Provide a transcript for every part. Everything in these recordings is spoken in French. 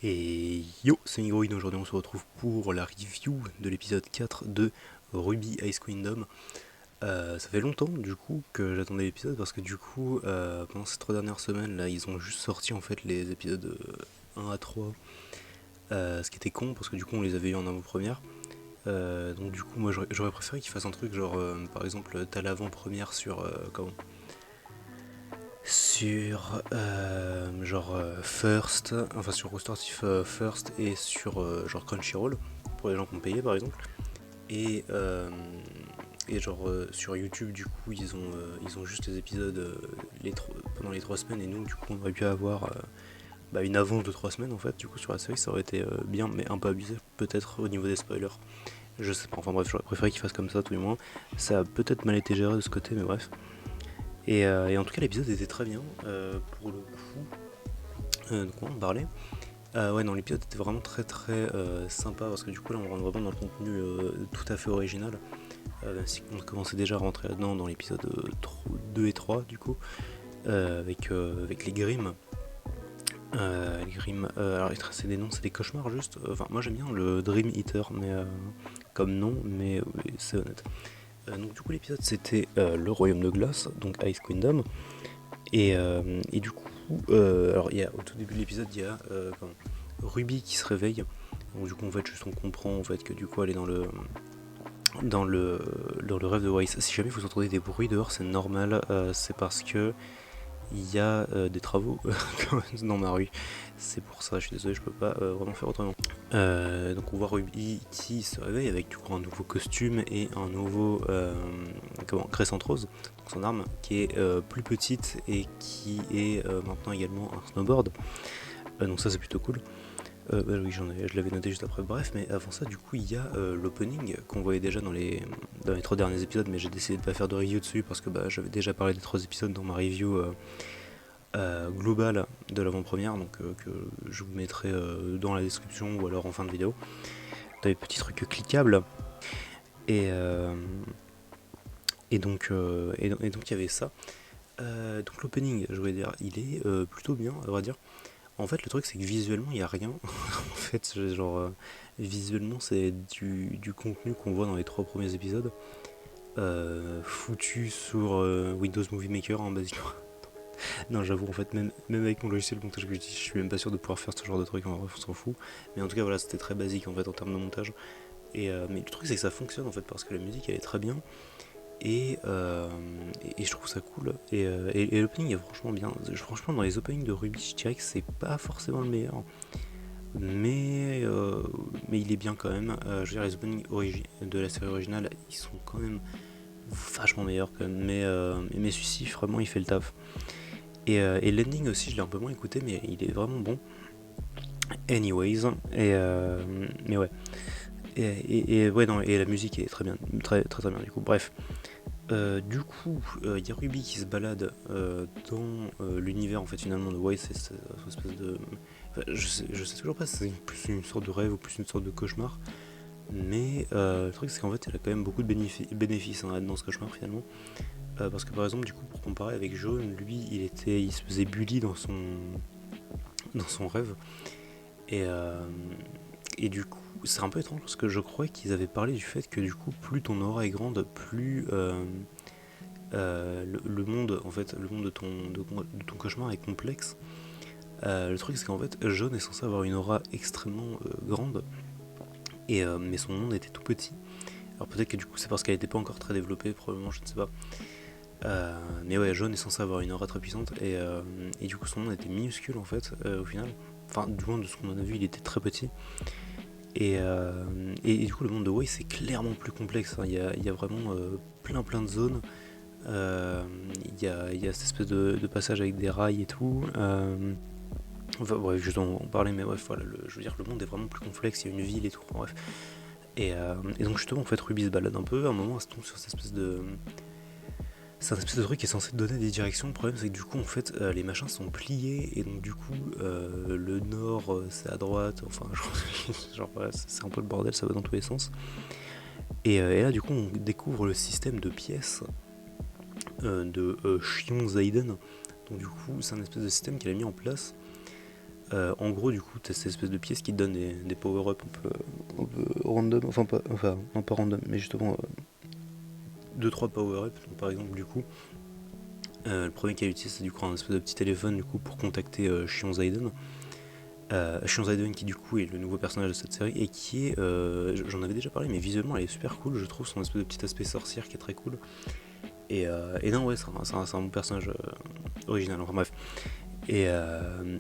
Et yo, c'est Migroïd, aujourd'hui on se retrouve pour la review de l'épisode 4 de Ruby Ice Kingdom. Ça fait longtemps du coup que j'attendais l'épisode parce que du coup pendant ces 3 dernières semaines là ils ont juste sorti en fait les épisodes 1 à 3, ce qui était con parce que du coup on les avait eu en avant-première. Donc du coup moi j'aurais préféré qu'ils fassent un truc genre par exemple t'as l'avant-première sur First, enfin sur Roosterteeth First et sur genre Crunchyroll pour les gens qui ont payé par exemple. Et, euh, et genre sur YouTube du coup ils ont juste les épisodes pendant les 3 semaines et nous du coup on aurait pu avoir une avance de 3 semaines en fait du coup sur la série ça aurait été bien mais un peu abusé peut-être au niveau des spoilers. Je sais pas, enfin bref j'aurais préféré qu'ils fassent comme ça tout du moins. Ça a peut-être mal été géré de ce côté mais bref. Et en tout cas, l'épisode était très bien pour le coup. De quoi on parlait Ouais, non, l'épisode était vraiment très très sympa parce que du coup, là, on rentre vraiment dans le contenu tout à fait original. Même si on commençait déjà à rentrer là-dedans dans l'épisode 2 et 3, du coup, avec les Grimm. Les Grimm, alors, c'est des noms, c'est des cauchemars juste. Enfin, moi j'aime bien le Dream Eater, mais comme nom, mais c'est honnête. Donc, du coup, l'épisode c'était le Royaume de Glace, donc Ice Kingdom. Et du coup, alors au tout début de l'épisode, il y a Ruby qui se réveille. Donc du coup, en fait, juste on comprend en fait que du coup, elle est dans le rêve de Weiss. Si jamais vous entendez des bruits dehors, c'est normal. C'est parce que il y a des travaux dans ma rue. C'est pour ça, je suis désolé, je peux pas vraiment faire autrement. Donc on voit Ruby qui se réveille avec du coup un nouveau costume et un nouveau crescent rose, donc son arme qui est plus petite et qui est maintenant également un snowboard. Donc ça c'est plutôt cool. Oui, je l'avais noté juste après. Bref, mais avant ça, du coup, il y a l'opening qu'on voyait déjà dans les 3 derniers épisodes, mais j'ai décidé de pas faire de review dessus parce que j'avais déjà parlé des 3 épisodes dans ma review globale de l'avant-première, donc que je vous mettrai dans la description ou alors en fin de vidéo. T'as des petits trucs cliquables et, euh, et donc il y avait ça. Donc l'opening, je voulais dire, il est plutôt bien, à vrai dire. En fait, le truc, c'est que visuellement, il n'y a rien. En fait, visuellement, c'est du contenu qu'on voit dans les 3 premiers épisodes, foutu sur Windows Movie Maker, hein, basiquement. Non, j'avoue, en fait, même avec mon logiciel de montage que j'utilise, je suis même pas sûr de pouvoir faire ce genre de truc, en vrai, on s'en fout. Mais en tout cas, voilà, c'était très basique, en fait, en termes de montage. Mais le truc, c'est que ça fonctionne, en fait, parce que la musique, elle est très bien. Et je trouve ça cool. Et l'opening est franchement bien. Franchement, dans les openings de Ruby, je dirais que c'est pas forcément le meilleur. Mais il est bien quand même. Je veux dire, les openings de la série originale, ils sont quand même vachement meilleurs quand même. Mais celui-ci, vraiment, il fait le taf. Et l'ending aussi, je l'ai un peu moins écouté, mais il est vraiment bon. Anyways. Mais ouais. Et ouais, non, et la musique est très bien. Très très, très bien, du coup. Bref. Du coup, il y a Ruby qui se balade dans l'univers en fait finalement de Weiss, c'est cette espèce de. Enfin, je sais toujours pas si c'est plus une sorte de rêve ou plus une sorte de cauchemar, mais le truc c'est qu'en fait elle a quand même beaucoup de bénéfices hein, dans ce cauchemar finalement. Parce que par exemple, du coup, pour comparer avec Jaune, lui il se faisait bully dans son rêve, et, euh, et du coup, c'est un peu étrange parce que je crois qu'ils avaient parlé du fait que du coup, plus ton aura est grande, plus le monde, en fait, le monde de ton cauchemar est complexe. Le truc, c'est qu'en fait, Jaune est censé avoir une aura extrêmement grande, mais son monde était tout petit. Alors peut-être que du coup, c'est parce qu'elle n'était pas encore très développée, probablement, je ne sais pas. Mais ouais, Jaune est censé avoir une aura très puissante, et du coup, son monde était minuscule en fait, au final. Enfin, du moins de ce qu'on en a vu, il était très petit. Et du coup, le monde de Way, c'est clairement plus complexe, hein. Il y a vraiment plein de zones. Il y a cette espèce de passage avec des rails et tout. Enfin, bref, juste en parler, mais bref, voilà, je veux dire, le monde est vraiment plus complexe, il y a une ville et tout, enfin, bref. Et donc, justement, en fait, Ruby se balade un peu, à un moment, elle se tombe sur cette espèce de. C'est un espèce de truc qui est censé te donner des directions. Le problème, c'est que du coup, en fait, les machins sont pliés, et donc, du coup, le nord, c'est à droite, enfin, genre, voilà, c'est un peu le bordel, ça va dans tous les sens. Et là, du coup, on découvre le système de pièces de Shion Zaiden. Donc du coup, c'est un espèce de système qu'elle a mis en place En gros, du coup, t'as cette espèce de pièce qui te donne des power-up un peu random, enfin, non pas random, mais justement 2-3 power-up. Donc, par exemple, du coup, le premier qu'elle utilise, c'est du coup un espèce de petit téléphone du coup pour contacter Shion Zaiden. Shion Zaiden qui du coup est le nouveau personnage de cette série et qui est, j'en avais déjà parlé, mais visuellement elle est super cool, je trouve son espèce de petit aspect sorcière qui est très cool. Et non, ouais, c'est un bon personnage original, enfin bref. Et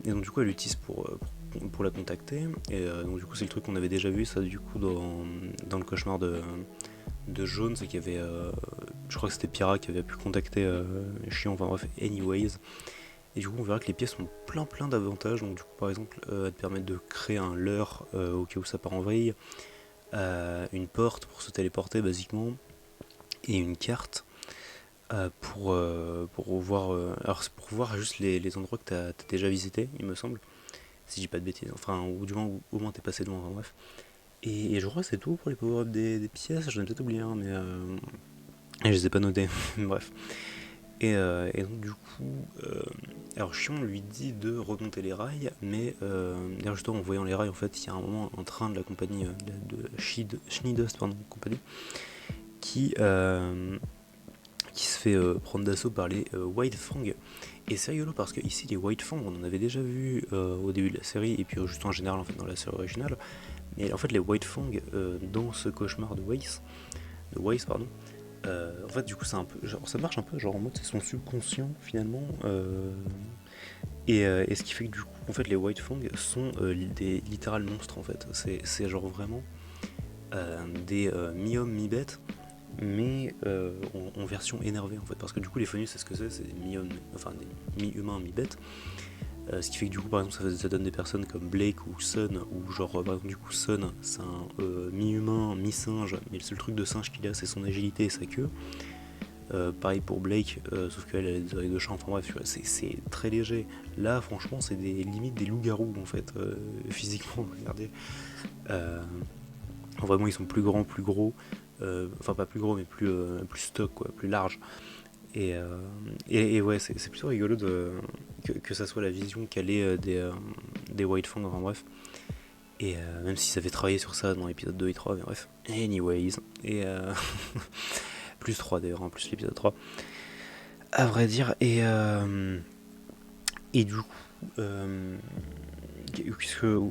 donc du coup elle l'utilise pour la contacter. Donc du coup c'est le truc qu'on avait déjà vu ça du coup dans le cauchemar de Jaune, c'est qu'il y avait, je crois que c'était Pyrrha qui avait pu contacter Chion, enfin bref, anyways. Et du coup on verra que les pièces ont plein d'avantages, donc du coup par exemple elles te permettent de créer un leurre au cas où ça part en vrille, une porte pour se téléporter basiquement, et une carte pour voir, alors c'est pour voir juste les endroits que t'as déjà visités, il me semble, si je dis pas de bêtises, enfin ou du moins au moins t'es passé devant, enfin bref. Et je crois que c'est tout pour les power-up des pièces, j'en ai peut-être oublié un, mais et je les ai pas notés, bref. Et donc du coup, alors Chion lui dit de remonter les rails, mais d'ailleurs justement en voyant les rails, en fait, il y a un moment un train de la compagnie de Schneedust, pardon, compagnie, qui, qui se fait prendre d'assaut par les White Fang. Et c'est rigolo parce que ici les White Fang, on en avait déjà vu au début de la série, et puis juste en général en fait dans la série originale. Mais en fait les White Fang dans ce cauchemar de Weiss pardon, en fait, du coup, c'est un peu, genre, ça marche un peu, genre en mode c'est son subconscient finalement. Et ce qui fait que du coup, en fait, les White Fang sont des littéral monstres en fait. C'est genre vraiment des mi-hommes, mi-bêtes, mais en version énervée en fait. Parce que du coup, les phonius, c'est ce que c'est des mi-hommes, enfin des mi-humains, mi-bêtes. Ce qui fait que du coup, par exemple, ça donne des personnes comme Blake ou Sun, ou genre, par exemple, du coup, Sun, c'est un mi-humain, mi-singe, mais le seul truc de singe qu'il a, c'est son agilité et sa queue. Pareil pour Blake, sauf qu'elle a des oreilles de chat, enfin bref, c'est très léger. Là, franchement, c'est limites des loups-garous, en fait, physiquement, regardez. Euh, Vraiment, ils sont plus grands, plus gros, enfin pas plus gros, mais plus stock, quoi, plus large. Et ouais, c'est plutôt rigolo que ça soit la vision qu'elle est des White Fang, enfin bref. Et même si ça fait travailler sur ça dans l'épisode 2 et 3, mais bref. Anyways. Et plus 3 d'ailleurs, en plus l'épisode 3. À vrai dire. Et du coup,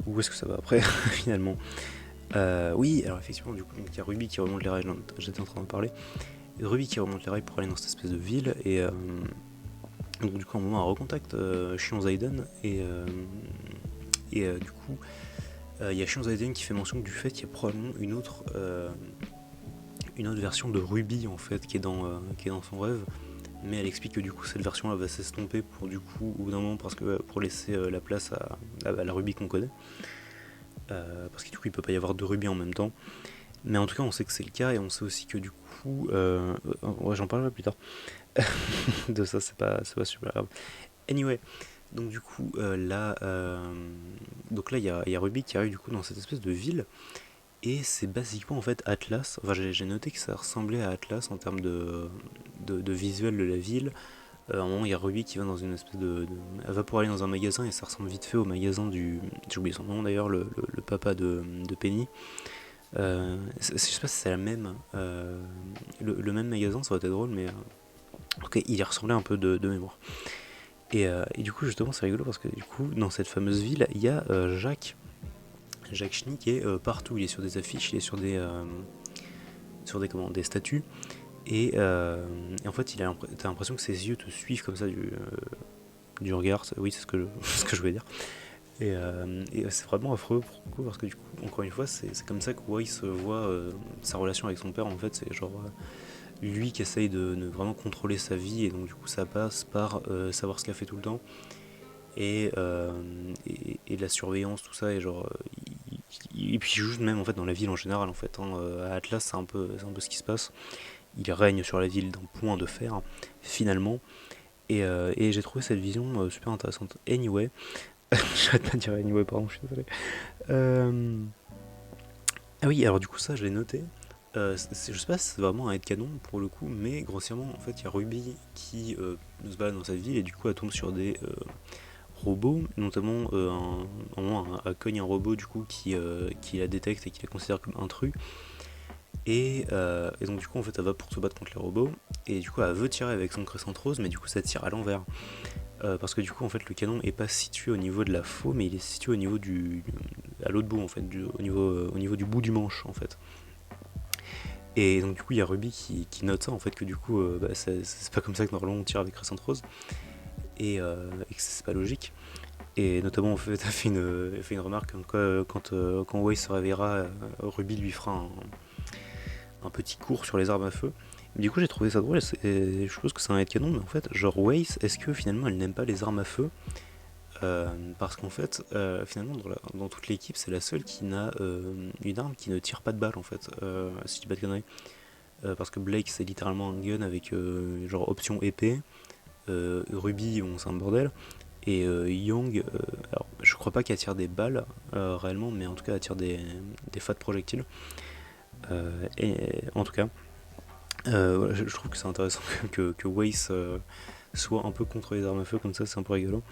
où est-ce que ça va après, finalement? Oui, alors effectivement, du coup, il y a Ruby qui remonte les rails, j'étais en train de parler. Ruby qui remonte les rails pour aller dans cette espèce de ville, et donc du coup, à un moment, elle recontacte Shion Zaiden, et du coup, il y a Shion Zaiden qui fait mention du fait qu'il y a probablement une autre version de Ruby, en fait, qui est dans son rêve. Mais elle explique que du coup cette version là va s'estomper pour du coup au bout d'un moment, parce que pour laisser la place à la Ruby qu'on connaît, parce que du coup il peut pas y avoir deux Ruby en même temps, mais en tout cas on sait que c'est le cas, et on sait aussi que du coup ouais, j'en parlerai plus tard de ça, c'est pas super grave. Anyway, donc du coup donc là il y a Ruby qui arrive du coup dans cette espèce de ville, et c'est basiquement en fait Atlas. Enfin j'ai noté que ça ressemblait à Atlas en termes de visuel de la ville. À un moment, il y a Ruby qui va dans une espèce elle va pour aller dans un magasin, et ça ressemble vite fait au magasin du. J'ai oublié son nom d'ailleurs, le papa de Penny. Je sais pas si c'est la même. Le même magasin, ça aurait été drôle, mais. Ok, il y ressemblait un peu de mémoire. Et du coup, justement, c'est rigolo parce que du coup, dans cette fameuse ville, il y a Jacques. Jacques Schny qui est partout. Il est sur des affiches, il est sur des statues. Et en fait, t'as l'impression que ses yeux te suivent comme ça du regard. Oui, c'est ce que je voulais dire. Et c'est vraiment affreux pour le coup, parce que du coup, encore une fois, c'est comme ça que Weiss voit sa relation avec son père. En fait, c'est genre lui qui essaye de vraiment contrôler sa vie, et donc du coup, ça passe par savoir ce qu'elle fait tout le temps, et la surveillance, tout ça, et genre. Et puis juste même en fait dans la ville en général, en fait, hein, à Atlas, c'est un peu ce qui se passe. Il règne sur la ville d'un point de fer, finalement. Et j'ai trouvé cette vision super intéressante. Anyway, j'arrête pas de dire anyway, pardon, je suis désolé. Ah oui, alors du coup, ça, je l'ai noté. Je sais pas si c'est vraiment un headcanon pour le coup, mais grossièrement, en fait, il y a Ruby qui se balade dans cette ville, et du coup, elle tombe sur des robots, notamment un moment elle cogne un robot du coup qui la détecte et qui la considère comme intrus. Et donc du coup en fait elle va pour se battre contre les robots et du coup elle veut tirer avec son crescent rose mais du coup ça tire à l'envers. Parce que du coup en fait le canon est pas situé au niveau de la faux mais il est situé au niveau à l'autre bout en fait, au niveau du bout du manche en fait. Et donc du coup il y a Ruby qui note ça en fait que du coup c'est pas comme ça que normalement on tire avec crescent rose et que c'est pas logique. Et notamment en fait elle fait une remarque comme quoi quand Way se réveillera, Ruby lui fera un petit cours sur les armes à feu. Mais du coup j'ai trouvé ça drôle et je suppose que c'est un headcanon, mais en fait genre Waze, est-ce que finalement elle n'aime pas les armes à feu? Parce qu'en fait finalement dans toute l'équipe c'est la seule qui n'a une arme qui ne tire pas de balle en fait, si je dis pas de conneries. Parce que Blake c'est littéralement un gun avec genre option épée, Ruby bon c'est un bordel, et Young, alors je crois pas qu'elle tire des balles réellement, mais en tout cas elle tire des fat projectiles. Et en tout cas, voilà, je trouve que c'est intéressant que Weiss soit un peu contre les armes à feu comme ça, c'est un peu rigolo.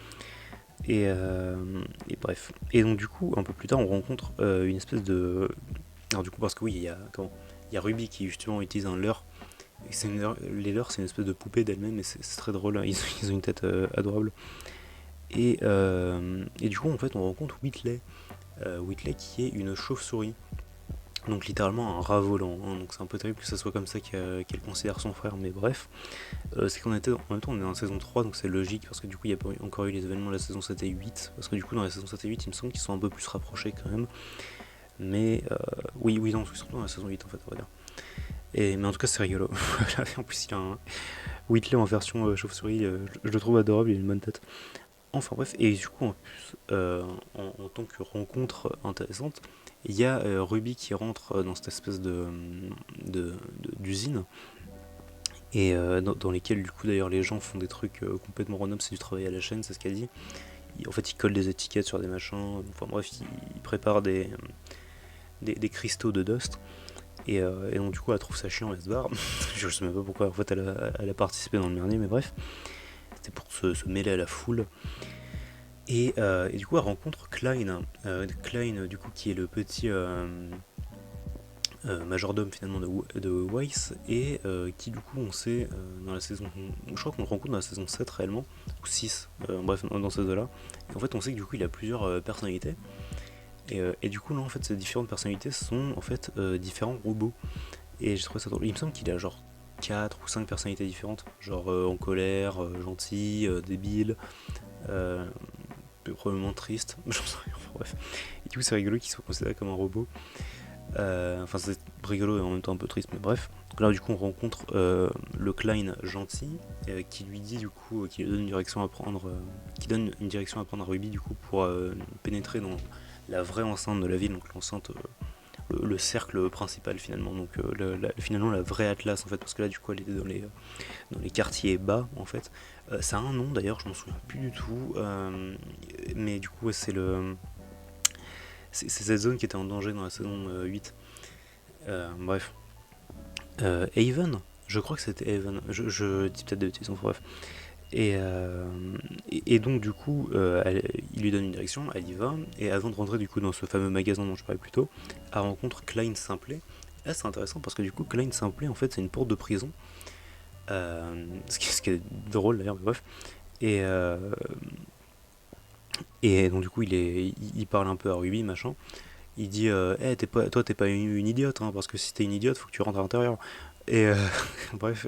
Et bref. Et donc du coup, un peu plus tard, on rencontre une espèce de... Alors du coup, parce que oui, il y a Ruby qui justement utilise un leurre. Les leurres, c'est une espèce de poupée d'elle-même, et c'est très drôle, ils ont une tête adorable. Et du coup, en fait, on rencontre Whitley. Whitley qui est une chauve-souris. Donc littéralement un rat volant, hein. Donc c'est un peu terrible que ça soit comme ça qu'elle considère son frère, mais bref. C'est qu'on était, en même temps on est en saison 3, donc c'est logique, parce que du coup il n'y a pas encore eu les événements de la saison 7 et 8, parce que du coup dans la saison 7 et 8 il me semble qu'ils sont un peu plus rapprochés quand même. Mais oui, non, surtout dans la saison 8 en fait, on va dire. Mais en tout cas c'est rigolo. En plus il y a un Whitley en version chauve-souris, je le trouve adorable, il a une bonne tête. Enfin bref, et du coup en plus, en tant que rencontre intéressante, il y a Ruby qui rentre dans cette espèce d'usine, et dans lesquelles du coup d'ailleurs les gens font des trucs complètement random, c'est du travail à la chaîne, c'est ce qu'elle dit. En fait ils collent des étiquettes sur des machins, enfin bref, ils préparent des cristaux de dust, et donc du coup elle trouve ça chiant, elle se barre. Je sais même pas pourquoi, en fait elle a participé dans le dernier, mais bref, c'était pour se mêler à la foule. Et du coup, elle rencontre Klein. Klein, du coup, qui est le petit majordome finalement de Weiss, et qui, du coup, on sait dans la saison. Je crois qu'on le rencontre dans la saison 7 réellement, ou 6, bref, dans ces deux-là. Et en fait, on sait que du coup, il a plusieurs personnalités. Et du coup, là, en fait, ces différentes personnalités sont en fait différents robots. Et j'ai trouvé ça drôle. Il me semble qu'il a genre 4 ou 5 personnalités différentes, genre en colère, gentil, débile. Probablement triste, j'en sais rien, enfin, bref. Et du coup, c'est rigolo qu'il soit considéré comme un robot. Enfin, c'est rigolo et en même temps un peu triste, mais bref. Donc là, du coup, on rencontre le Klein gentil qui lui dit, du coup, qui lui donne une direction à prendre, qui donne une direction à prendre à Ruby, du coup, pour pénétrer dans la vraie enceinte de la ville, donc l'enceinte, le cercle principal finalement, donc finalement la vraie Atlas en fait, parce que là, du coup, elle est dans les quartiers bas en fait. Ça a un nom d'ailleurs, je m'en souviens plus du tout, mais du coup c'est cette zone qui était en danger dans la saison 8. Bref. Haven, je crois que c'était Haven, je dis peut-être des bêtises, enfin bref. Et donc du coup il lui donne une direction, elle y va, et avant de rentrer du coup dans ce fameux magasin dont je parlais plus tôt, elle rencontre Klein Simplet. Là c'est intéressant parce que du coup Klein Simplet en fait c'est une porte de prison, ce qui est drôle d'ailleurs, mais bref. Et, euh, et donc du coup il parle un peu à Ruby, machin. Il dit hey, toi t'es pas une idiote, hein, parce que si t'es une idiote faut que tu rentres à l'intérieur. Et bref,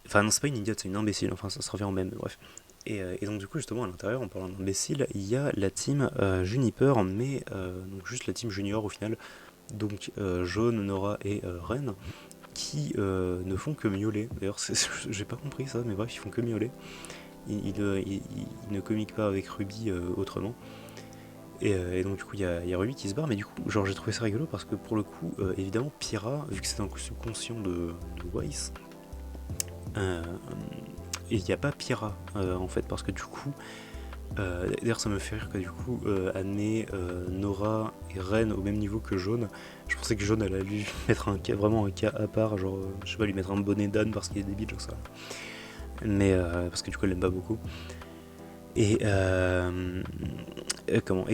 enfin non c'est pas une idiote, c'est une imbécile, enfin ça se revient en même, mais bref. Et donc du coup justement à l'intérieur, en parlant d'imbécile, il y a la team Juniper, mais donc juste la team junior au final, donc Jaune, Nora et Ren, qui ne font que miauler. D'ailleurs, j'ai pas compris ça, mais bref, ils font que miauler. Ils ne communiquent pas avec Ruby autrement. Et donc, du coup, il y a Ruby qui se barre, mais du coup, genre, j'ai trouvé ça rigolo parce que pour le coup, évidemment, Pyra, vu que c'est dans le subconscient de Weiss, il n'y a pas Pyra en fait, parce que du coup, d'ailleurs, ça me fait rire que du coup, Anne, Nora et Ren au même niveau que Jaune. Je pensais que Jaune allait lui mettre vraiment un cas à part, genre, je sais pas, lui mettre un bonnet d'âne parce qu'il est débile, genre ça. Mais parce que du coup, elle l'aime pas beaucoup. Et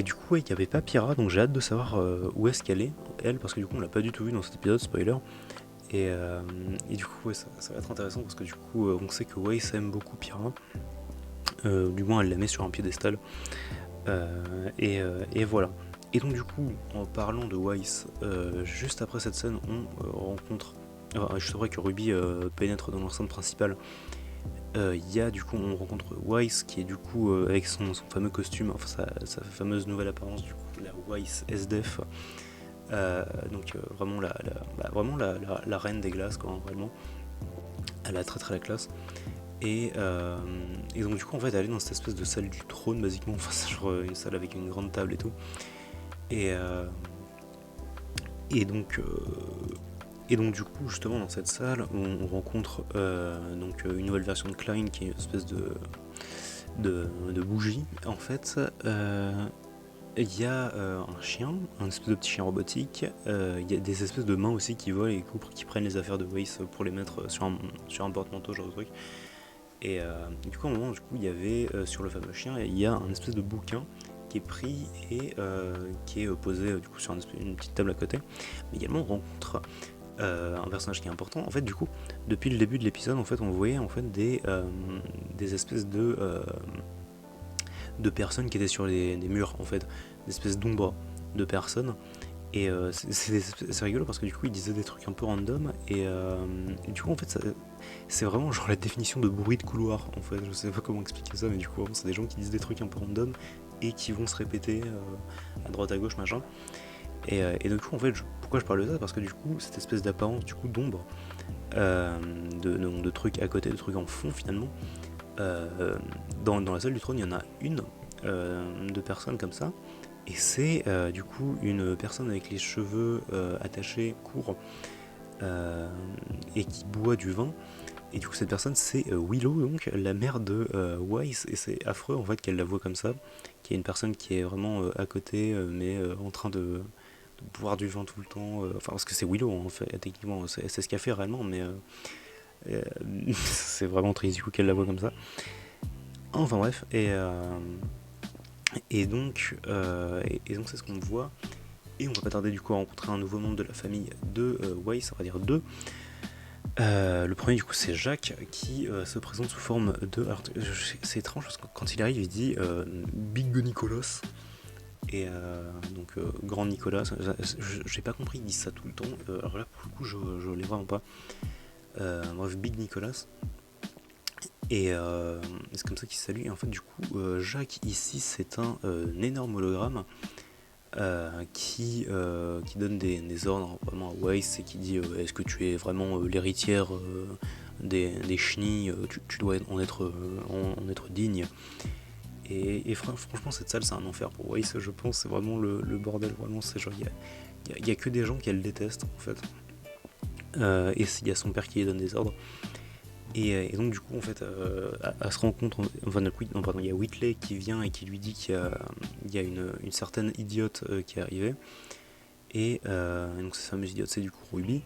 du coup, ouais, il n'y avait pas Pyrrha, donc j'ai hâte de savoir où est-ce qu'elle est, elle, parce que du coup, on l'a pas du tout vu dans cet épisode, spoiler. Et du coup, ouais, ça va être intéressant parce que du coup, on sait que Weiss aime beaucoup Pyrrha. Du moins, elle la met sur un piédestal. Et voilà. Et donc, du coup, en parlant de Weiss, juste après cette scène, on rencontre. Juste après que Ruby pénètre dans l'enceinte principale, du coup, on rencontre Weiss qui est du coup avec son fameux costume, enfin sa fameuse nouvelle apparence, du coup, la Weiss SDF. Donc vraiment la reine des glaces, quoi, hein, vraiment. Elle a très la classe. Et donc du coup, en fait, elle est dans cette espèce de salle du trône, basiquement. Enfin, c'est genre une salle avec une grande table et tout. Et, euh, et donc... Et donc du coup, justement, dans cette salle, on rencontre une nouvelle version de Klein qui est une espèce de bougie. En fait, il y a un chien, un espèce de petit chien robotique. Il y a des espèces de mains aussi qui volent et qui prennent les affaires de Weiss pour les mettre sur un porte-manteau, genre de truc. Et du coup, à un moment, il y avait sur le fameux chien, il y a un espèce de bouquin qui est pris et qui est posé du coup sur une petite table à côté. Mais également, on rencontre un personnage qui est important. En fait, du coup, depuis le début de l'épisode, en fait, on voyait en fait des espèces de personnes qui étaient sur des murs, en fait, des espèces d'ombres de personnes. Et c'est rigolo parce que du coup, ils disaient des trucs un peu random. Et du coup, en fait, c'est vraiment genre la définition de bruit de couloir. En fait, je sais pas comment expliquer ça, mais du coup, c'est des gens qui disent des trucs un peu random et qui vont se répéter à droite à gauche, machin. Et du coup, en fait, pourquoi je parle de ça? Parce que du coup, cette espèce d'apparence du coup d'ombre, de trucs à côté, de trucs en fond finalement, dans la salle du trône, il y en a une de personnes comme ça, et c'est du coup une personne avec les cheveux attachés courts et qui boit du vin. Et du coup, cette personne, c'est Willow, donc la mère de Weiss, et c'est affreux en fait qu'elle la voit comme ça, qu'il y a une personne qui est vraiment à côté, mais en train de boire du vin tout le temps. Enfin, parce que c'est Willow, en fait, techniquement, c'est ce qu'elle fait réellement, mais euh, c'est vraiment triste du coup qu'elle la voit comme ça. Enfin bref, et donc c'est ce qu'on voit. Et on va pas tarder du coup à rencontrer un nouveau membre de la famille de Weiss, on va dire deux. Le premier du coup c'est Jacques qui se présente sous forme de... Alors c'est étrange parce que quand il arrive il dit Big Nicolas. Et donc grand Nicolas, j'ai pas compris qu'ils disent ça tout le temps. Alors là pour le coup je l'ai vraiment pas. Bref, Big Nicolas. Et c'est comme ça qu'il se salue. Et en fait du coup Jacques ici c'est un énorme hologramme qui donne des ordres vraiment à Weiss et qui dit est-ce que tu es vraiment l'héritière des chenilles, tu dois en être digne. Et franchement cette salle c'est un enfer pour Weiss, je pense, c'est vraiment le bordel, vraiment c'est genre il y a que des gens qu'elle déteste en fait. Et il y a son père qui lui donne des ordres. Et donc du coup en fait à se rencontre, enfin non, pardon, il y a Whitley qui vient et qui lui dit qu'il y a une certaine idiote qui est arrivée. Et donc cette fameuse idiote c'est du coup Ruby.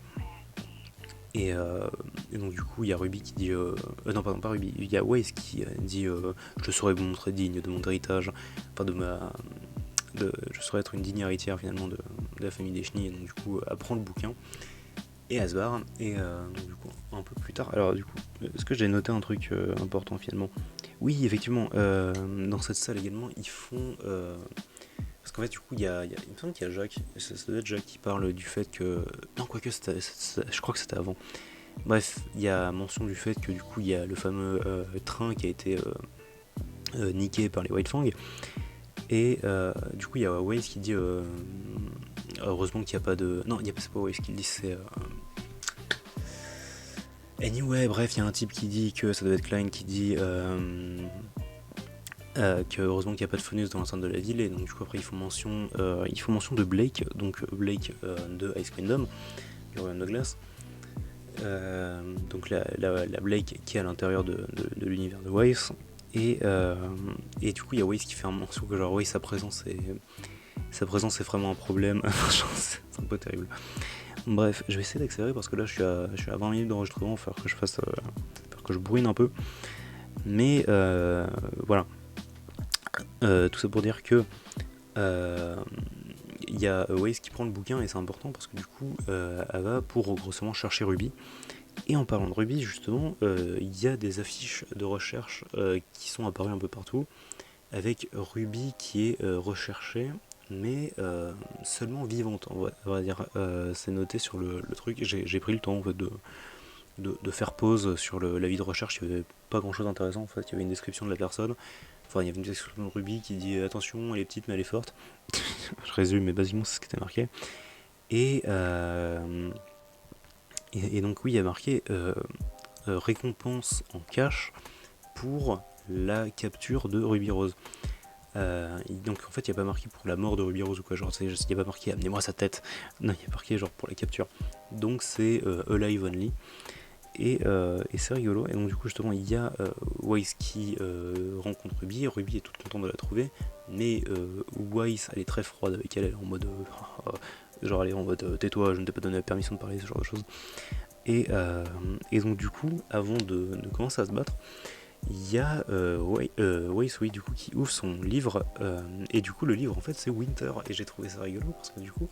Et donc du coup il y a Ruby qui dit non pardon pas Ruby, il y a Weiss qui dit je saurais vous montrer digne de mon héritage, enfin je saurais être une digne héritière finalement de la famille des chenilles. Et donc du coup elle prend le bouquin et elle se barre. Et donc du coup un peu plus tard, alors du coup est-ce que j'ai noté un truc important finalement? Oui effectivement, dans cette salle également ils font parce qu'en fait du coup il me semble qu'il y a Jacques, ça doit être Jacques qui parle du fait que non quoique je crois que c'était avant. Bref, il y a mention du fait que du coup il y a le fameux train qui a été niqué par les White Fang. Et du coup il y a Weiss qui dit heureusement qu'il n'y a pas de... Non, c'est pas Weiss qui le dit, c'est... Anyway, bref, il y a un type qui dit que ça doit être Klein qui dit que heureusement qu'il n'y a pas de phonus dans l'enceinte de la ville. Et donc du coup après ils font mention de Blake, donc Blake de Ice Kingdom, du Royaume de Glace. Donc la Blake qui est à l'intérieur de l'univers de Weiss. Et du coup il y a Weiss qui fait un mention que genre Weiss sa présence est vraiment un problème. C'est un peu terrible. Bref, je vais essayer d'accélérer parce que là je suis à 20 minutes d'enregistrement, il va falloir que je bourrine un peu. Mais voilà. Tout ça pour dire que euh, il y a Waze qui prend le bouquin et c'est important parce que du coup elle va pour grossièrement chercher Ruby. Et en parlant de Ruby justement, il y a des affiches de recherche qui sont apparues un peu partout avec Ruby qui est recherchée mais seulement vivante on va dire. C'est noté sur le truc. J'ai pris le temps en fait de faire pause sur l'avis de recherche. Il n'y avait pas grand chose d'intéressant en fait. Il y avait une description de la personne. Enfin, il y avait une description de Ruby qui dit attention, elle est petite mais elle est forte. Je résume, mais basiquement c'est ce qui était marqué. Et, euh, et donc oui, il y a marqué récompense en cash pour la capture de Ruby Rose. Donc en fait, il n'y a pas marqué pour la mort de Ruby Rose ou quoi, genre il n'y a pas marqué amenez-moi sa tête. Non, il y a marqué genre pour la capture. Donc c'est Alive Only. Et c'est rigolo. Et donc du coup justement il y a Wise qui rencontre Ruby. Ruby est toute contente de la trouver, mais Wise elle est très froide avec elle. Elle est en mode genre elle est en mode tais-toi, je ne t'ai pas donné la permission de parler, ce genre de choses. Et donc du coup avant de commencer à se battre, il y a Wise oui du coup qui ouvre son livre et du coup le livre en fait c'est Winter. Et j'ai trouvé ça rigolo parce que du coup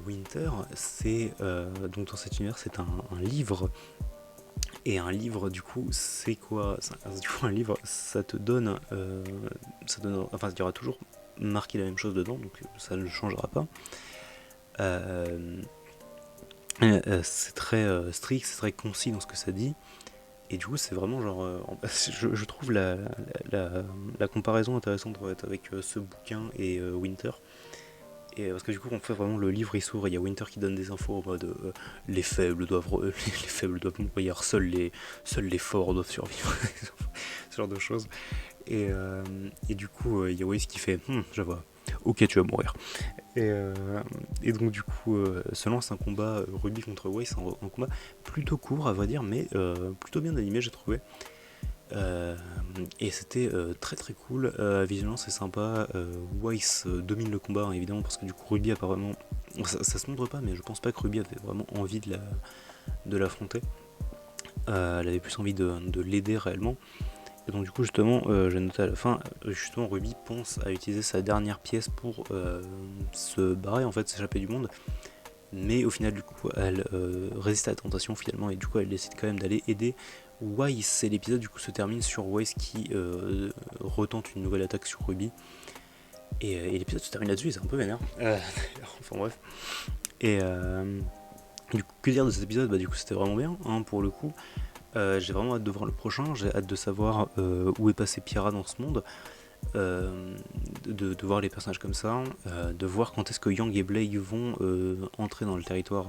Winter, c'est donc dans cet univers, c'est un livre. Et un livre, du coup, c'est quoi? Du coup, un livre, enfin, il y aura toujours marqué la même chose dedans, donc ça ne changera pas. Euh, c'est très strict, c'est très concis dans ce que ça dit. Et du coup, c'est vraiment genre. Je trouve la comparaison intéressante en fait, avec ce bouquin et Winter. Et parce que du coup, on fait vraiment le livre, il s'ouvre, il y a Winter qui donne des infos en mode les faibles doivent les faibles doivent mourir, seuls les forts doivent survivre, ce genre de choses. Et du coup, il y a Waze qui fait je vois, ok, tu vas mourir. Et, euh, et donc, du coup, se lance un combat Ruby contre Waze, un combat plutôt court à vrai dire, mais plutôt bien animé, j'ai trouvé. Euh, et c'était très très cool, visuellement c'est sympa. Weiss domine le combat hein, évidemment parce que du coup Ruby apparemment, ça se montre pas mais je pense pas que Ruby avait vraiment envie de l'affronter. Elle avait plus envie de l'aider réellement. Et donc du coup justement j'ai noté à la fin, justement Ruby pense à utiliser sa dernière pièce pour se barrer en fait, s'échapper du monde. Mais au final du coup elle résiste à la tentation finalement et du coup elle décide quand même d'aller aider Wise. Et l'épisode du coup se termine sur Wise qui retente une nouvelle attaque sur Ruby. Et l'épisode se termine là-dessus et c'est un peu vénère. Enfin bref. Et du coup que dire de cet épisode? Bah du coup c'était vraiment bien hein, pour le coup. J'ai vraiment hâte de voir le prochain, j'ai hâte de savoir où est passé Piara dans ce monde. De voir les personnages comme ça, de voir quand est-ce que Yang et Blake vont entrer dans le territoire,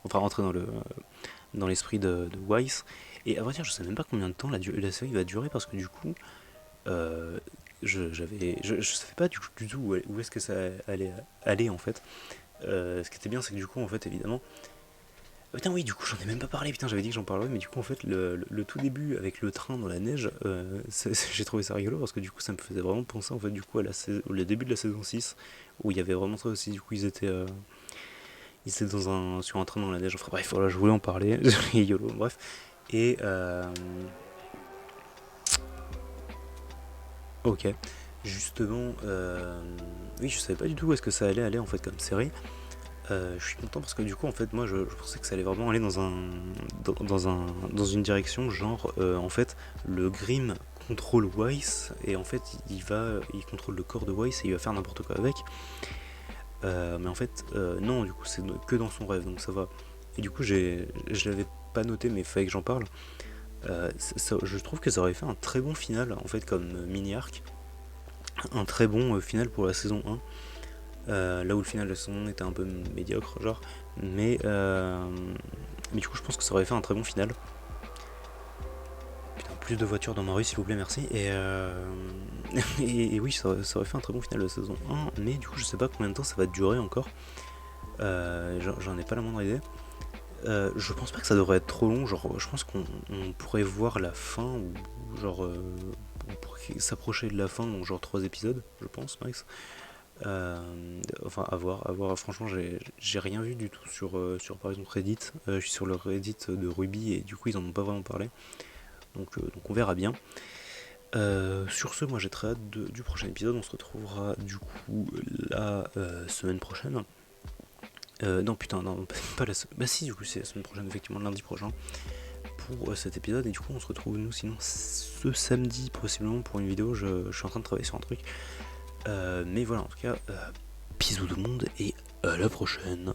enfin entrer dans l'esprit de Weiss. Et à vrai dire, je sais même pas combien de temps la série va durer parce que du coup, je savais pas du tout où est-ce que ça allait aller en fait. Ce qui était bien, c'est que du coup, en fait, évidemment. Putain, oui, du coup, j'en ai même pas parlé. Putain, j'avais dit que j'en parlerais, mais du coup, en fait, le tout début avec le train dans la neige, j'ai trouvé ça rigolo parce que du coup, ça me faisait vraiment penser en fait, du coup, au début de la saison 6 où il y avait vraiment ça aussi. Du coup, ils étaient sur un train dans la neige. Enfin, bref, voilà, je voulais en parler. YOLO, bref. Et ok, justement, oui, je savais pas du tout où est-ce que ça allait aller en fait comme série. Je suis content parce que du coup, en fait, moi, je pensais que ça allait vraiment aller dans une direction genre, en fait, le Grim contrôle Weiss et en fait, il contrôle le corps de Weiss et il va faire n'importe quoi avec. Mais en fait, non, du coup, c'est que dans son rêve, donc ça va. Et du coup, je l'avais pas noté, mais il fallait que j'en parle. Je trouve que ça aurait fait un très bon final, en fait, comme mini-arc. Un très bon final pour la saison 1. Là où le final de la saison 1 était un peu médiocre, genre. Mais du coup, je pense que ça aurait fait un très bon final. Putain, plus de voitures dans ma rue, s'il vous plaît, merci. Et oui, ça aurait fait un très bon final de la saison 1. Mais du coup, je sais pas combien de temps ça va durer encore. J'en ai pas la moindre idée. Je pense pas que ça devrait être trop long. Genre, je pense qu'on pourrait voir la fin ou genre on pourrait s'approcher de la fin dans genre 3 épisodes, je pense, max. Enfin, à voir, à voir. Franchement, j'ai rien vu du tout sur par exemple Reddit. Je suis sur le Reddit de Ruby et du coup, ils en ont pas vraiment parlé. Donc on verra bien. Sur ce, moi j'ai très hâte du prochain épisode. On se retrouvera du coup la semaine prochaine. Non putain, non, pas la semaine. Bah si, du coup c'est la semaine prochaine, effectivement, lundi prochain, pour cet épisode. Et du coup on se retrouve nous sinon ce samedi possiblement pour une vidéo. Je suis en train de travailler sur un truc. Mais voilà, en tout cas, bisous tout le monde et à la prochaine.